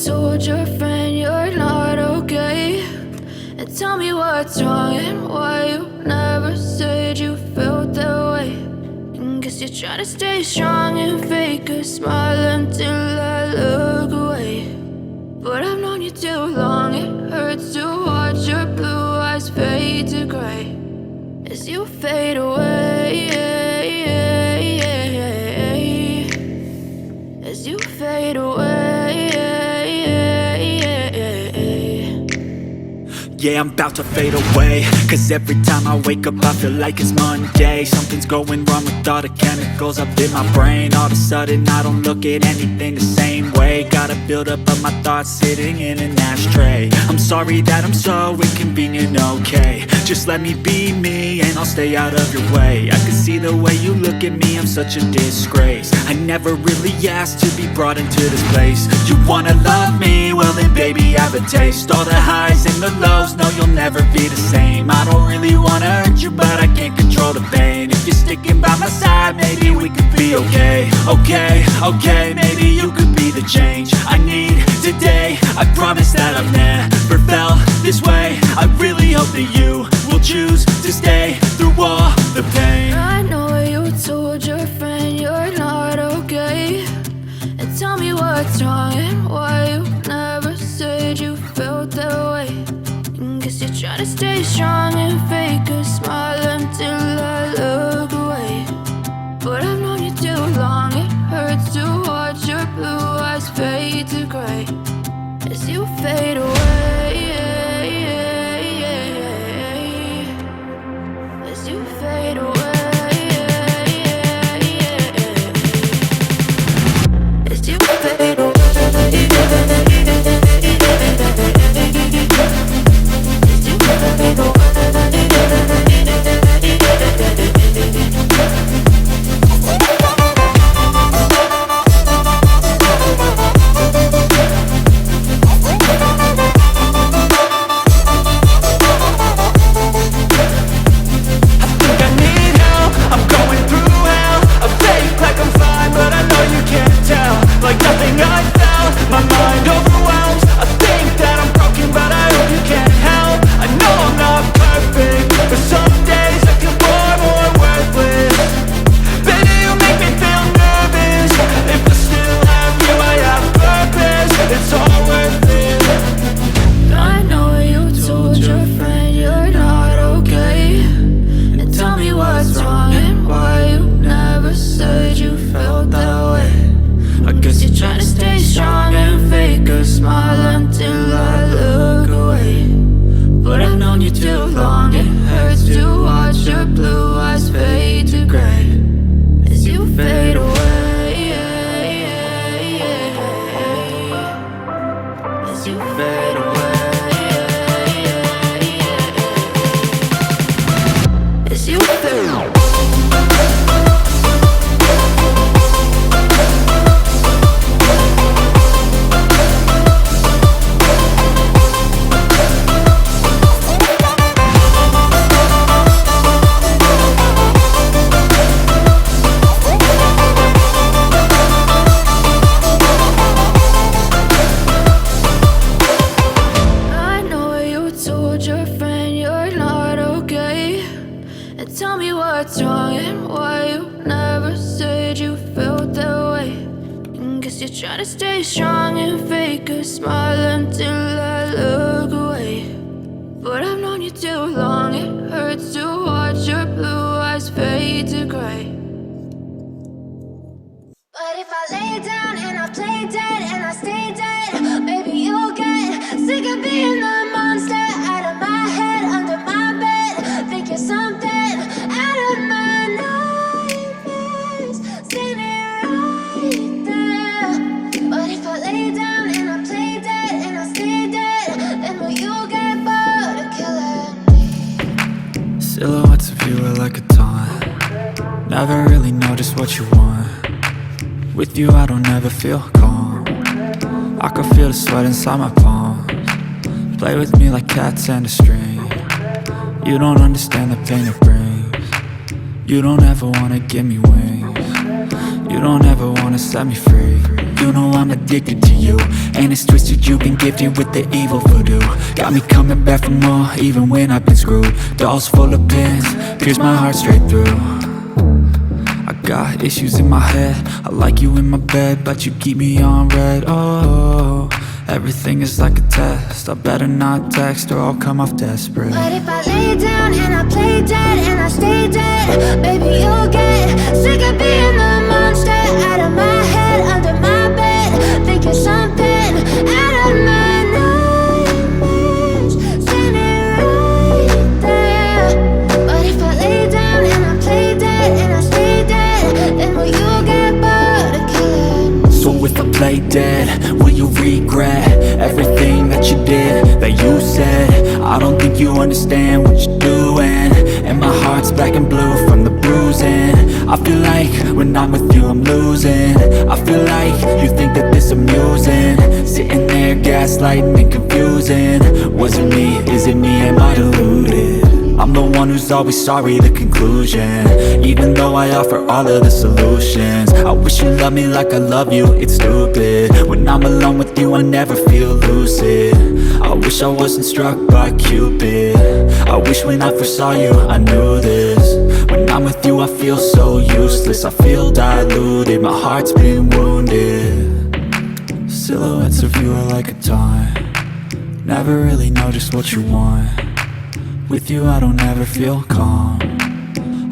told your friend you're not okay, and tell me what's wrong and why you never said you felt that way. And guess you're trying to stay strong and fake a smile until I look away. But I've known you too long, it hurts to watch your blue eyes fade to gray as you fade away, as you fade away. Yeah, I'm about to fade away, cause every time I wake up I feel like it's Monday. Something's going wrong with all the chemicals up in my brain. All of a sudden I don't look at anything the same way. Got a buildup of my thoughts sitting in an ashtray. I'm sorry that I'm so inconvenient, okay. Just let me be me and I'll stay out of your way. I can see the way you look at me, I'm such a disgrace. I never really asked to be brought into this place. You wanna love me? Well then baby have a taste. All the highs and the lows, no you'll never be the same. I don't really wanna hurt you but I can't control the pain. If you're sticking by my side maybe we could be okay. Okay, maybe you could be the change I need today. I promise that I've never felt this way. I really hope that you will choose to stay through all the pain. I know you told your friend you're not okay, and tell me what's wrong and why you never said you felt that way. And guess you're trying to stay strong and fake a smile until I look away. But I've known you too long, it hurts to watch your blue eyes fade to gray as you fade away, as you fade away, as you fade away. Trying to stay strong and fake a smile until I look away. But I've known you too long, it hurts to watch your blue eyes fade to gray. But if I lay down and I play dead and I stay dead, maybe you'll get sick of being the monster out of my head, under my bed. Think you're something out of my nightmares. See me right there. But if I lay down and I play dead and I stay dead, then will you get bored of killing me? Silhouettes of you are like a taunt. Never really know just what you want. With you I don't ever feel calm. I can feel the sweat inside my palms. Play with me like cats and a string. You don't understand the pain it brings. You don't ever wanna give me wings. You don't ever wanna set me free. you know I'm addicted to you. And it's twisted, you've been gifted with the evil voodoo. Got me coming back for more, even when I've been screwed. Dolls full of pins, pierce my heart straight through. I got issues in my head, I like you in my bed, but you keep me on red. Oh, everything is like a test, I better not text or I'll come off desperate. But if I lay down and I play dead and I stay dead, baby, you'll get sick of being the monster out of my head, under my bed, thinking something out of my nightmares, standing right there. But if I lay down and I play dead and I stay dead, then will you get bored of killing me? So if I play dead, will you regret everything that you did, that you said? I don't think you understand what you're doing, and my heart's black and blue from the bruising. I feel like when I'm with you I'm losing. I feel like you think that this amusing, sitting there gaslighting and confusing. Was it me? Is it me? Am I deluded? I'm the one who's always sorry, the conclusion, even though I offer all of the solutions. I wish you loved me like I love you, it's stupid. When I'm alone with you I never feel lucid. I wish I wasn't struck by Cupid. I wish when I first saw you I knew this. When I'm with you I feel so useless, I feel diluted, my heart's been wounded. Silhouettes of you are like a taunt, never really know just what you want. With you I don't ever feel calm,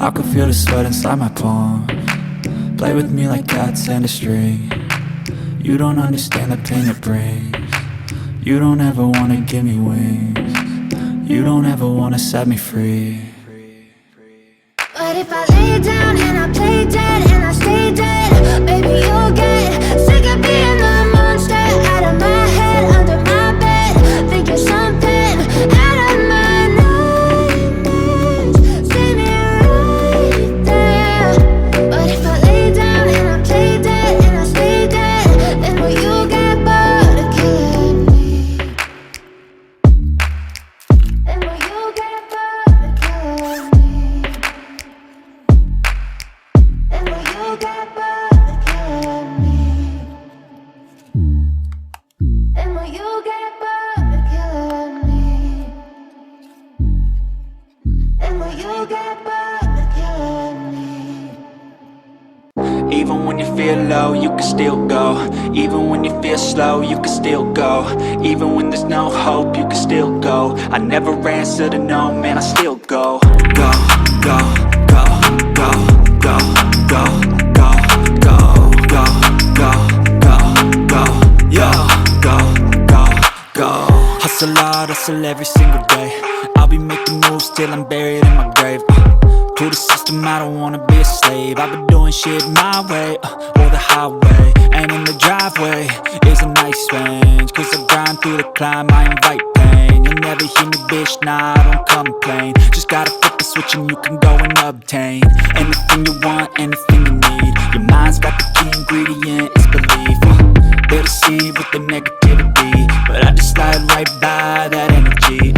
I can feel the sweat inside my palm. Play with me like cats and a string, you don't understand the pain it brings. You don't ever wanna give me wings, you don't ever wanna set me free. But if I lay down and I play dead and I stay dead, baby, you'll get sick of being the monster out of my head, under my bed, thinking something out of my nightmares, standing right there. But if I lay down and I play dead and I stay dead, then will you get bored of killing me? Then will you get bored of killing me? And will you get bored of killing me? And will you get bored of killing me? And will you get bored of killing me? Even when you feel low, you can still go. Even when you feel slow, you can still go. Even when there's no hope, you can still go. I never answer to no, man, I still go. Go, go, go, go, go, go, go, go, go, go, go, go, yo, go, go, go. Hustle hard, hustle every single day. I'll be making moves till I'm buried in my grave. To the system, I don't wanna be a slave. I've been doing shit my way, or the highway. And in the driveway is a nice range, cause I grind through the climb, I invite pain. You'll never hear me, bitch, nah, I don't complain. Just gotta flip the switch and you can go and obtain anything you want, anything you need. Your mind's got the key ingredient, it's belief. They'll deceive with the negativity, but I just slide right by that energy.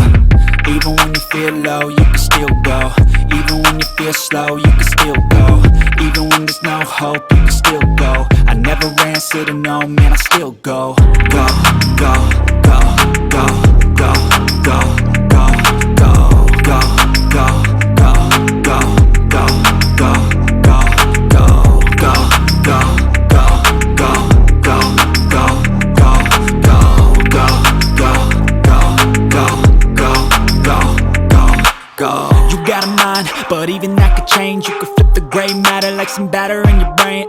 Even when you feel low, you can still go. Even when you feel slow, you can still go. Even when there's no hope, you can still go. I never answer to no, man, I still go. Go, go, go, go, go, go, go, go, go, go, go, go, go, go, go, go, go, go, go, go. You got a mind, but even that could change. You could flip the gray matter like some batter in your brain.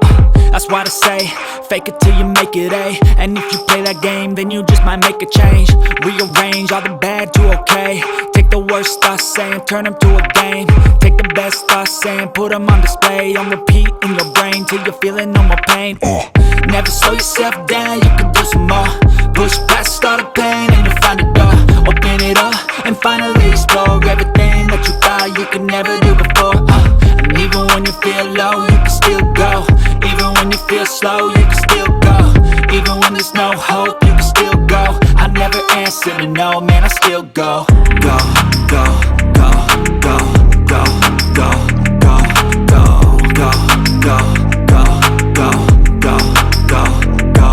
That's why I say, fake it till you make it A. And if you play that game, then you just might make a change. Rearrange all the bad to okay. Take the worst thoughts saying, turn them to a game. Take the best thoughts saying, put them on display. On repeat in your brain till you're feeling no more pain. Never slow yourself down, you can do some more. Push past all the pain and you'll find a door. Open it up and finally explore everything that you thought you could never do before. And even when you feel low, you can still go. Even when you feel slow, you can still go. Even when there's no hope, you can still go. I never answer to no, man, I still go. Go, go, go, go, go, go, go, go, go, go, go, go, go, go, go,